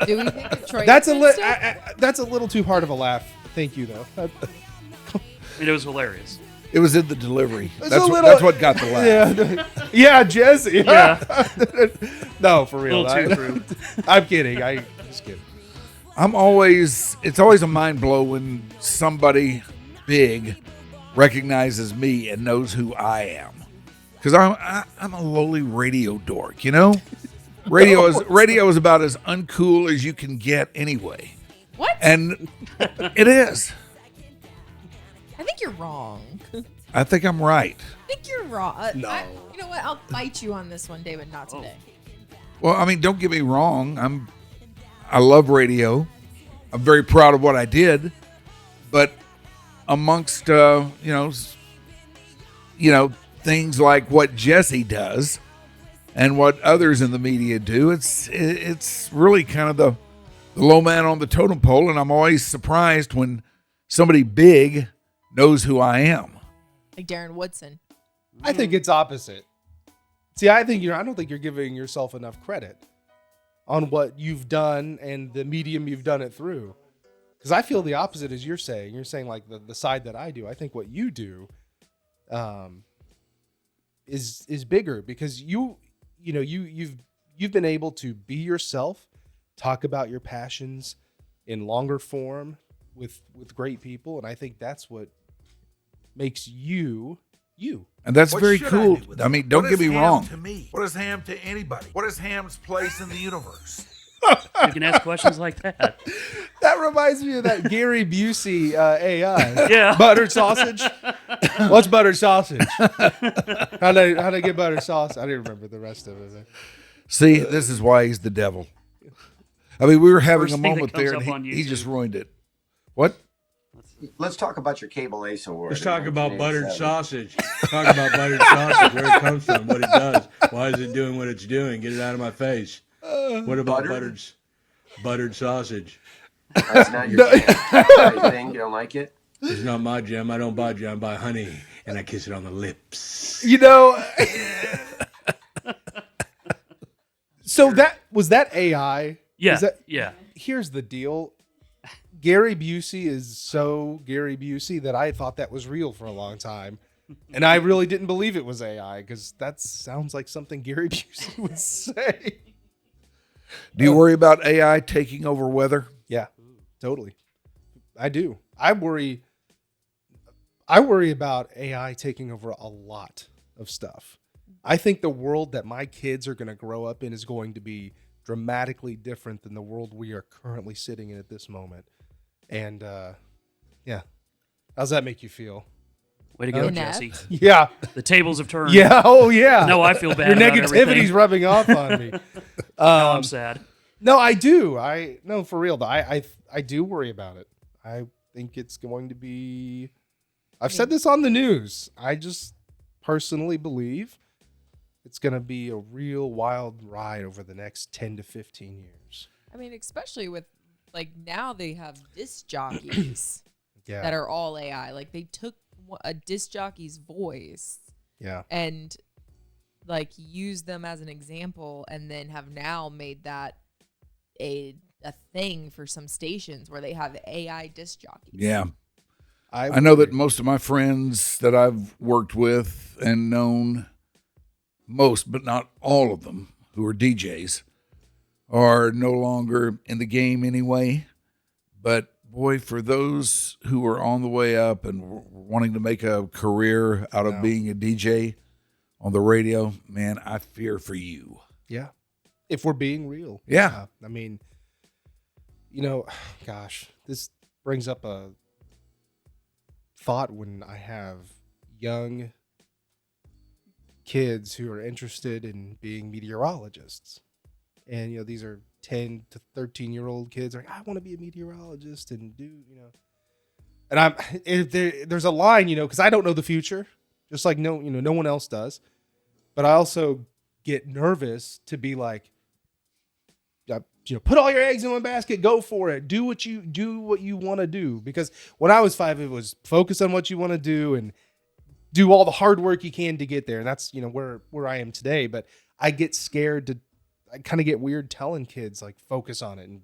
Do we think of Troy That's Aikman that's a little too hard of a laugh. Thank you, though. It was hilarious. It was in the delivery. It's That's what got the laugh. Yeah, Jesse. Yeah. No, for real. A little too true. I'm kidding. I'm just kidding. It's always a mind blow when somebody big recognizes me and knows who I am. Because I'm a lowly radio dork, Radio is about as uncool as you can get anyway. What? And it is. I think you're wrong. I think I'm right. I think you're wrong. No. You know what? I'll fight you on this one, David. Not today. Well, I mean, don't get me wrong. I love radio. I'm very proud of what I did. But amongst things like what Jesse does and what others in the media do, it's really kind of the low man on the totem pole, and I'm always surprised when somebody big knows who I am. Like Darren Woodson. I think it's opposite. See, I don't think you're giving yourself enough credit on what you've done and the medium you've done it through. Because I feel the opposite as you're saying. You're saying like the side that I do. I think what you do is bigger because you've been able to be yourself, talk about your passions in longer form with great people, and I think that's what makes you. And that's very cool. I mean, don't get me wrong. To me? What is ham to anybody? What is ham's place in the universe? You can ask questions like that. That reminds me of that Gary Busey AI. Yeah. Buttered sausage. What's buttered sausage? How'd I get buttered sausage? I didn't remember the rest of it. See, this is why he's the devil. I mean, we were having First a thing moment that comes there, up and on he just YouTube. ruined it. What? Let's talk about your Cable Ace Award. Let's talk about buttered sausage. Talk about buttered sausage, where it comes from, what it does. Why is it doing what it's doing? Get it out of my face. What about buttered sausage? That's not your thing. You don't like it? It's not my jam. I don't buy jam. I buy honey, and I kiss it on the lips. So was that AI? Yeah. Yeah. Here's the deal. Gary Busey is so Gary Busey that I thought that was real for a long time. And I really didn't believe it was AI because that sounds like something Gary Busey would say. Do you worry about AI taking over weather? Yeah, totally. I do. I worry about AI taking over a lot of stuff. I think the world that my kids are going to grow up in is going to be dramatically different than the world we are currently sitting in at this moment. And yeah, how's that make you feel? Way to go, Jesse. Yeah. The tables have turned. Yeah. Oh, yeah. No, I feel bad. Your about negativity's everything. rubbing off on me. Now I'm sad. No, I do. No, for real though. I do worry about it. I think it's going to be. I've said this on the news. I just personally believe it's going to be a real wild ride over the next 10 to 15 years. I mean, especially with like now they have disc jockeys that are all AI. Like they took a disc jockey's voice Yeah. And like use them as an example, and then have now made that a thing for some stations where they have AI disc jockeys. Yeah. I know that most of my friends that I've worked with and known, most but not all of them, who are DJs, are no longer in the game anyway. But boy, for those who are on the way up and wanting to make a career out of being a DJ on the radio, man, I fear for you. Yeah. If we're being real. Yeah. I mean, you know, gosh, this brings up a thought when I have young kids who are interested in being meteorologists. And, you know, these are 10 to 13-year-old kids like, I want to be a meteorologist and do, you know. And there's a line, you know, because I don't know the future, just like no one else does. But I also get nervous to be like, you know, put all your eggs in one basket, go for it, do what you want to do. Because when I was 5, it was focus on what you want to do and do all the hard work you can to get there. And that's, you know, where I am today. But I get scared I kind of get weird telling kids like focus on it, and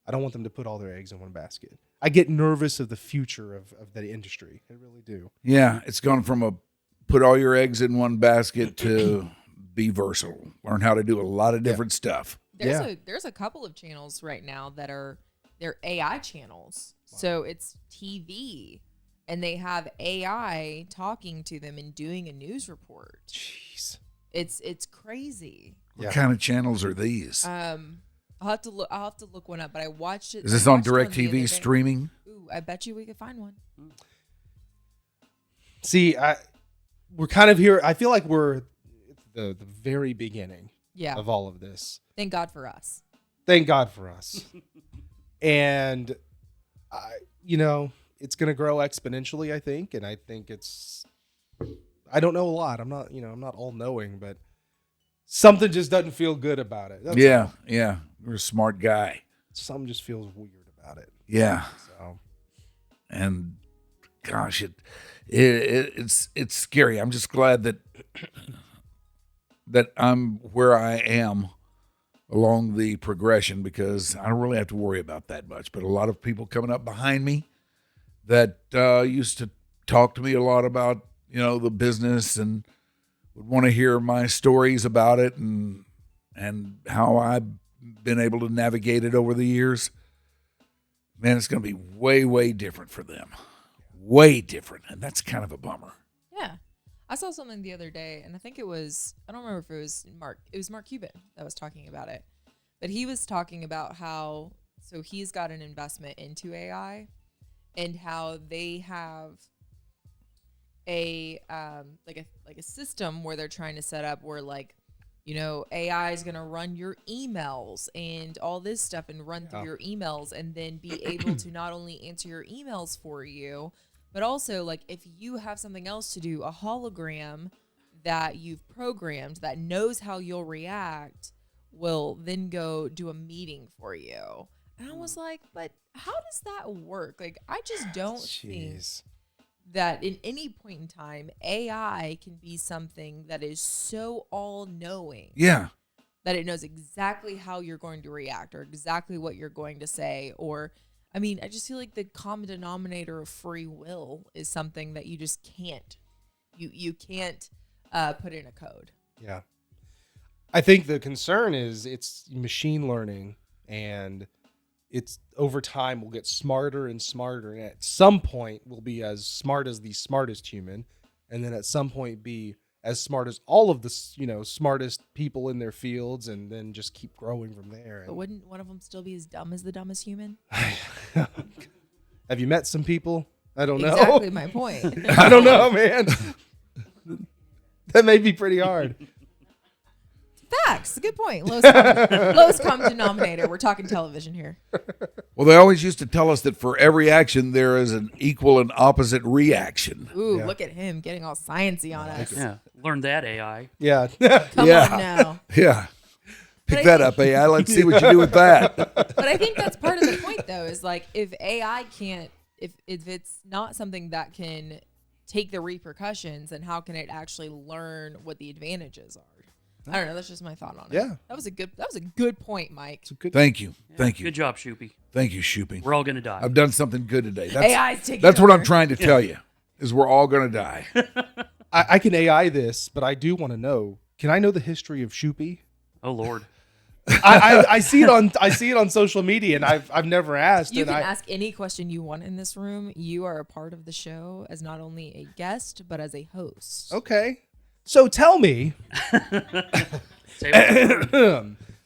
I don't want them to put all their eggs in one basket. I get nervous of the future of the industry. I really do. Yeah, it's gone from a put all your eggs in one basket to be versatile, learn how to do a lot of different stuff. There's a couple of channels right now that they're AI channels. Wow. So it's TV, and they have AI talking to them and doing a news report. Jeez, it's crazy. What kind of channels are these? I'll have to look one up, but I watched it. Is this on DirecTV streaming? Ooh, I bet you we could find one. See, we're kind of here. I feel like we're at the very beginning of all of this. Thank God for us. Thank God for us. And you know, it's going to grow exponentially, I think, and I think I don't know a lot. I'm not all knowing, but something just doesn't feel good about it. That's yeah. You're a smart guy. Something just feels weird about it. Yeah. So, and gosh, it's scary. I'm just glad that I'm where I am along the progression, because I don't really have to worry about that much. But a lot of people coming up behind me that used to talk to me a lot about, you know, the business and would want to hear my stories about it and how I've been able to navigate it over the years. Man, it's going to be way, way different for them. Way different. And that's kind of a bummer. Yeah. I saw something the other day, and I think it was, I don't remember if it was Mark. It was Mark Cuban that was talking about it. But he was talking about how, so he's got an investment into AI and how they have a system where they're trying to set up where, like, you know, AI is going to run your emails and all this stuff and run through your emails and then be able to not only answer your emails for you, but also, like, if you have something else to do, a hologram that you've programmed that knows how you'll react will then go do a meeting for you. And I was like, but how does that work? Like, I just don't think that in any point in time, AI can be something that is so all-knowing. Yeah. That it knows exactly how you're going to react or exactly what you're going to say. Or, I mean, I just feel like the common denominator of free will is something that you just can't. You can't put in a code. Yeah. I think the concern is it's machine learning, and it's over time will get smarter and smarter, and at some point will be as smart as the smartest human, and then at some point be as smart as all of the, you know, smartest people in their fields, and then just keep growing from there. But wouldn't one of them still be as dumb as the dumbest human? Have you met some people? I don't know. Exactly my point. I don't know, man. That may be pretty hard. Facts. Good point. Lowest common denominator. We're talking television here. Well, they always used to tell us that for every action, there is an equal and opposite reaction. Ooh, look at him getting all sciencey on us. Yeah, learn that, AI. Yeah. Come on now. Yeah. Pick that up, AI. Let's see what you do with that. But I think that's part of the point, though, is like if AI can't, if it's not something that can take the repercussions, and how can it actually learn what the advantages are? I don't know. That's just my thought on it. Yeah. That was a good point, Mike. Thank you. Thank you. Good job, Shoopy. Thank you, Shoopy. We're all going to die. I've done something good today. AI's taking That's what I'm over. trying to tell you, is we're all going to die. I can AI this, but I do want to know. Can I know the history of Shoopy? Oh, Lord. I see it on social media, and I've never asked. You and can I, ask any question you want in this room. You are a part of the show as not only a guest, but as a host. Okay. So tell me.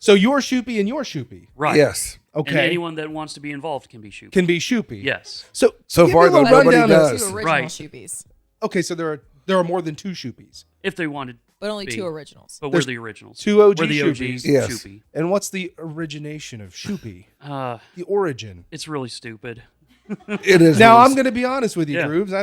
So you're Shoopy and you're Shoopy. Right. Yes. Okay. And anyone that wants to be involved can be Shoopy. Can be Shoopy. Yes. So So give far, me a though, little nobody rundown of- does. Two original Right. Shoopies, Okay, so there are more than 2 Shoopys. If they wanted. but only Be. 2 originals. But There's we're the originals. 2 OG We're the OGs. Shoopies. Yes. Shoopy. And what's the origination of Shoopy? The origin. It's really stupid. It is. Now really- I'm going to be honest with you, Yeah. Grooves. I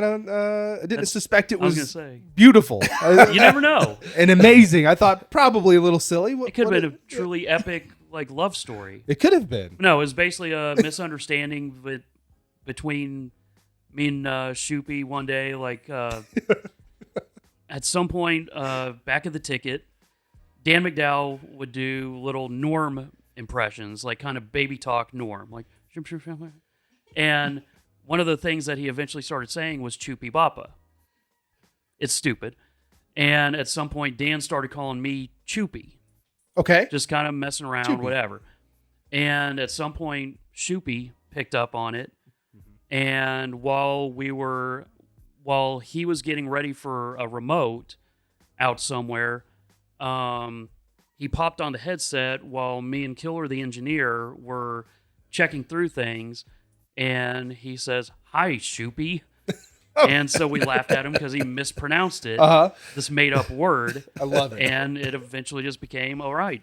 didn't suspect it I was was gonna say. beautiful. You never know. And amazing. I thought probably a little silly. It could have been a truly epic love story. It could have been. No, it was basically a misunderstanding between me and Shoopy one day. At some point back at the ticket, Dan McDowell would do little Norm impressions, like kind of baby talk Norm, like. And one of the things that he eventually started saying was Choopy Bappa. It's stupid. And at some point, Dan started calling me Choopy. Okay. Just kind of messing around, Choopy. whatever. And at some point, Shoopy picked up on it. And while he was getting ready for a remote out somewhere, he popped on the headset while me and Killer, the engineer, were checking through things. And he says, "Hi, Shoopy." And so we laughed at him because he mispronounced it, this made-up word. I love it. And it eventually just became, all right,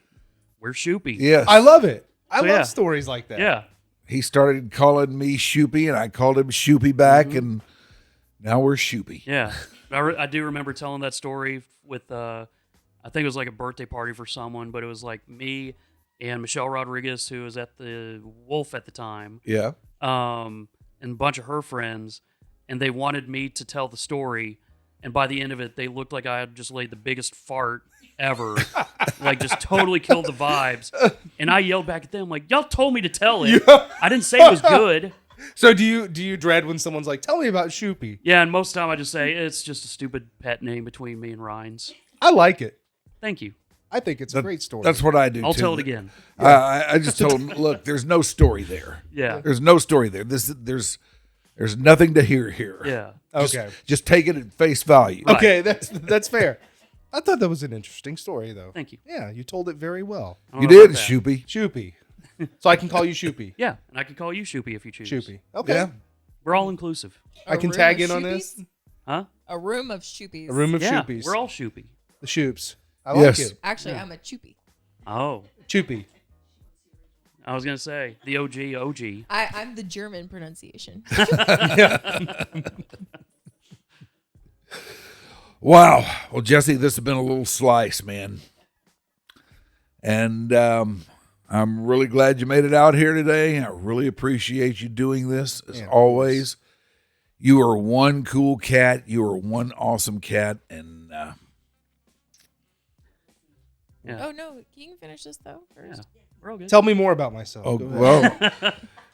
we're Shoopy. Yes. I love it. I So, love yeah. stories like that. Yeah. He started calling me Shoopy, and I called him Shoopy back, Mm-hmm. and now we're Shoopy. Yeah. I do remember telling that story with, I think it was like a birthday party for someone, but it was like me and Michelle Rodriguez, who was at the Wolf at the time. Yeah. And a bunch of her friends, and they wanted me to tell the story. And by the end of it, they looked like I had just laid the biggest fart ever, like just totally killed the vibes. And I yelled back at them, like, "Y'all told me to tell it. I didn't say it was good." So do you dread when someone's like, "Tell me about Shoopy"? Yeah, and most of the time I just say it's just a stupid pet name between me and Rhines. I like it. Thank you. I think it's a great story. That's what I do. I'll too. tell it again. I just told him, look, there's no story there. Yeah. There's no story there. There's nothing to hear here. Yeah. Okay. Just take it at face value. Right. Okay, that's fair. I thought that was an interesting story, though. Thank you. Yeah, you told it very well. I don't You know did, about that. Shoopy. Shoopy. So I can call you Shoopy. Yeah, and I can call you Shoopy if you choose. Shoopy. Okay. Yeah. We're all inclusive. I can room tag of in on this. Shoopies? Huh? A room of Shoopies. A room of Yeah, Shoopies. we're all Shoopy. The Shoops. I like Yes. it. Actually, I'm a Choopy. Oh, Choopy. I was going to say, the OG. I'm the German pronunciation. Wow. Well, Jesse, this has been a little slice, man. And I'm really glad you made it out here today. I really appreciate you doing this, as always. You are one cool cat. You are one awesome cat. And Yeah. Oh, no. You can finish this, though, first. Yeah, we're all good. Tell me more about myself. oh, Go ahead. well,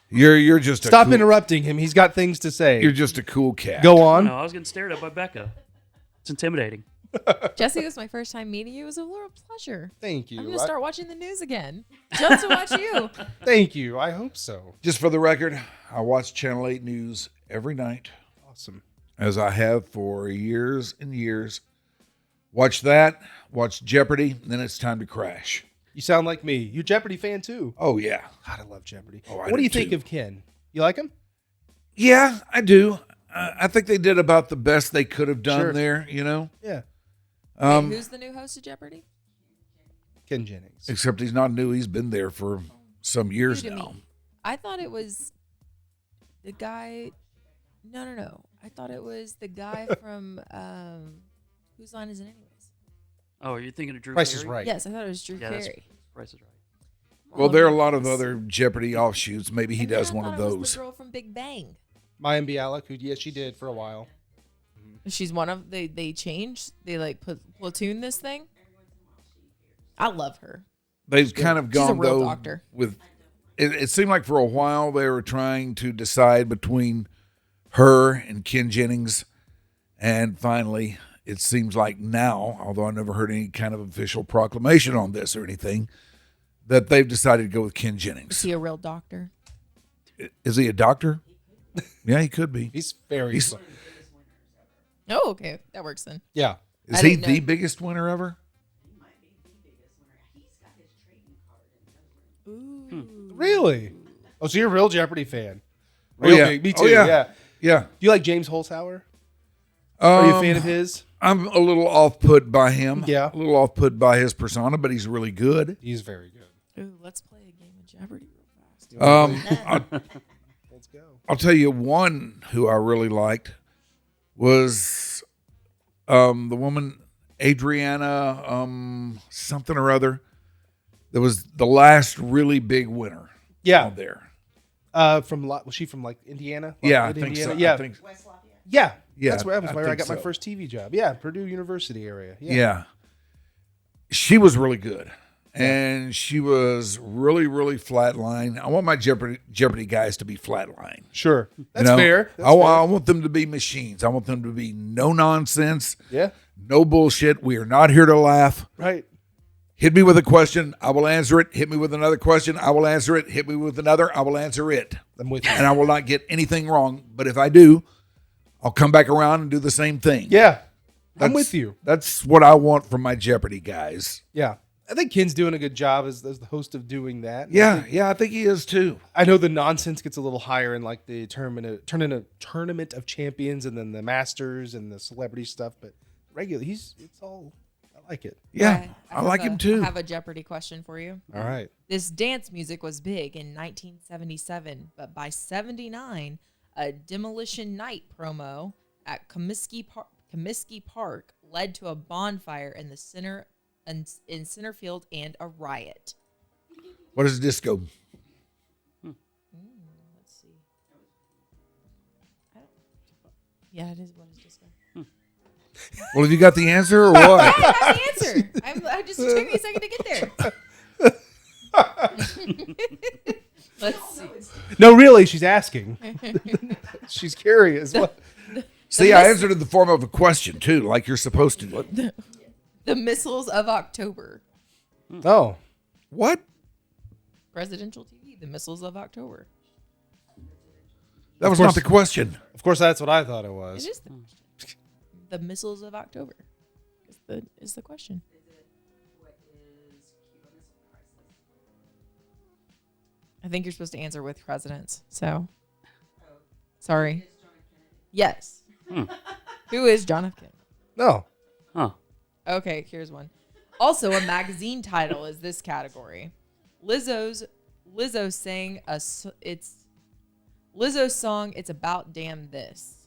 you're just Stop a cool, interrupting him. He's got things to say. You're just a cool cat. Go on. No, I was getting stared at by Becca. It's intimidating. Jesse, this was my first time meeting you. It was a real pleasure. Thank you. I'm going to start watching the news again just to watch you. Thank you. I hope so. Just for the record, I watch Channel 8 News every night, Awesome. as I have for years and years. Watch that, watch Jeopardy, and then it's time to crash. You sound like me. You Jeopardy fan too. Oh, yeah. God, I love Jeopardy. Oh, I what do do you think too. of Ken? You like him? Yeah, I do. I think they did about the best they could have done Sure. there, you know? Yeah. Wait, who's the new host of Jeopardy? Ken Jennings. Except he's not new. He's been there for some years New to now. me. I thought it was the guy. No. I thought it was the guy from Whose Line Is It Anyways? Oh, are you thinking of Drew Price Carey? is Right. Yes, I thought it was Drew Yeah, that's Carey. Price is Right. Well, there are a lot of other Jeopardy offshoots. Maybe he And then does I one of thought it was those. the girl from Big Bang. Maya Bialik, who, yes, she did for a while. She's one of they changed. They like platoon this thing. I love her. They've kind of She's a gone real though doctor. with. It seemed like for a while they were trying to decide between her and Ken Jennings, and finally, it seems like now, although I never heard any kind of official proclamation on this or anything, that they've decided to go with Ken Jennings. Is he a real doctor? Is he a doctor? Yeah, he could be. He's very. Oh, okay, that works then. Yeah. Is he the biggest winner ever? Really? Oh, so you're a real Jeopardy fan? Oh, Real yeah. big. Me too. Oh, yeah. Yeah. Do you like James Holzhauer? Are you a fan of his? I'm a little off-put by him. Yeah. A little off-put by his persona, but he's really good. He's very good. Ooh, let's play a game of Jeopardy real fast. Let's go. I'll tell you one who I really liked was the woman Adriana something or other. That was the last really big winner. Yeah. Out there. Was she from like Indiana? Yeah, I Lafayette, think so. Indiana? Yeah. I think so. Yeah. Yeah, That's where I think got my so. first TV job. Yeah, Purdue University area. Yeah. She was really good. And she was really, really flatline. I want my Jeopardy guys to be flatline. Sure. That's fair. That's fair. I want them to be machines. I want them to be no nonsense. Yeah. No bullshit. We are not here to laugh. Right. Hit me with a question, I will answer it. Hit me with another question, I will answer it. Hit me with another, I will answer it. I'm with you. And I will not get anything wrong. But if I do, I'll come back around and do the same thing. Yeah. I'm with you. That's what I want from my Jeopardy guys. Yeah. I think Ken's doing a good job as the host of doing that. Yeah, I think he is too. I know the nonsense gets a little higher in like the tournament of champions and then the Masters and the celebrity stuff, but regular it's all I like it. Yeah, I like him too. I have a Jeopardy question for you. All right. This dance music was big in 1977, but by 79, a Demolition Night promo at Comiskey Park led to a bonfire in the center field and a riot. What is disco? Let's see. Yeah, it is. What is disco? Well, have you got the answer or what? I have the answer. I just took me a second to get there. Let's see. No, really, she's asking. She's curious. See, I answered in the form of a question too, like you're supposed to. The Missiles of October. Oh. What? Presidential TV, The Missiles of October. That was not the question. Of course, that's what I thought it was. It is the question. The Missiles of October is the question. I think you're supposed to answer with presidents. So, sorry. Yes. Who is John F. Kennedy? No. Huh. Okay, here's one. Also, a magazine title is this category. Lizzo sang Lizzo's song. It's about damn this.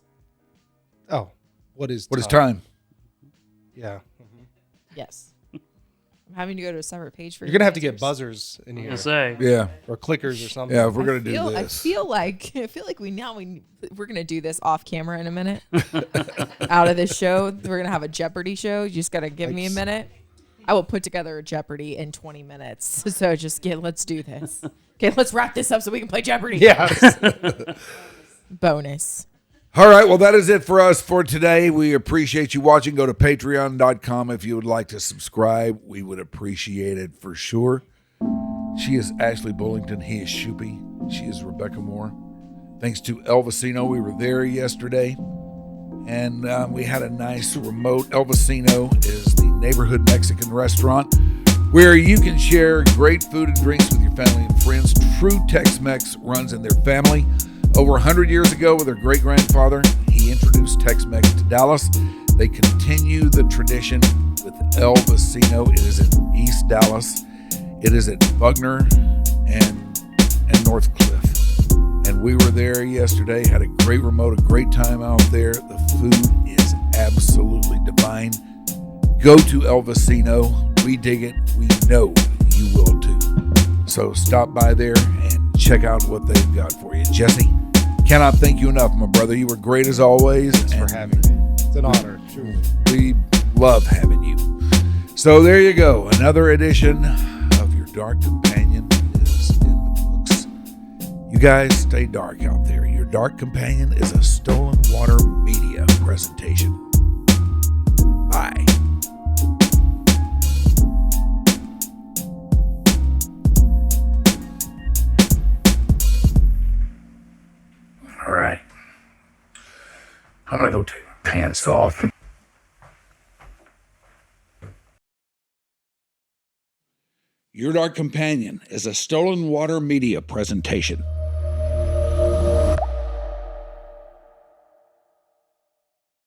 Oh, what is time? Yeah. Yes. I'm having to go to a separate page for You're gonna have to get buzzers in here. Yeah. Or clickers or something. Yeah, if we're gonna do I this. feel like we're gonna do this off camera in a minute. Out of this show, we're gonna have a Jeopardy show. You just gotta give me a minute. I will put together a Jeopardy in 20 minutes. So let's do this. Okay, let's wrap this up so we can play Jeopardy. Yeah. Bonus. All right, well, that is it for us for today. We appreciate you watching. Go to patreon.com if you would like to subscribe. We would appreciate it for sure. She is Ashley Bullington. He is Shoopy. She is Rebecca Moore. Thanks to El Vecino. We were there yesterday, and we had a nice remote. El Vecino is the neighborhood Mexican restaurant where you can share great food and drinks with your family and friends. True Tex-Mex runs in their family. Over 100 years ago with her great-grandfather, he introduced Tex-Mex to Dallas. They continue the tradition with El Vecino. It is in East Dallas. It is at Bugner and North Cliff. And we were there yesterday, had a great remote, a great time out there. The food is absolutely divine. Go to El Vecino. We dig it. We know you will too. So stop by there and check out what they've got for you. Jesse, cannot thank you enough, my brother. You were great as always. Thanks for having me. It's an honor, truly. We love having you. So there you go. Another edition of Your Dark Companion is in the books. You guys stay dark out there. Your Dark Companion is a Stolen Water Media presentation. Bye. All right. I'm gonna go take my pants off. Your Dark Companion is a Stolen Water Media presentation.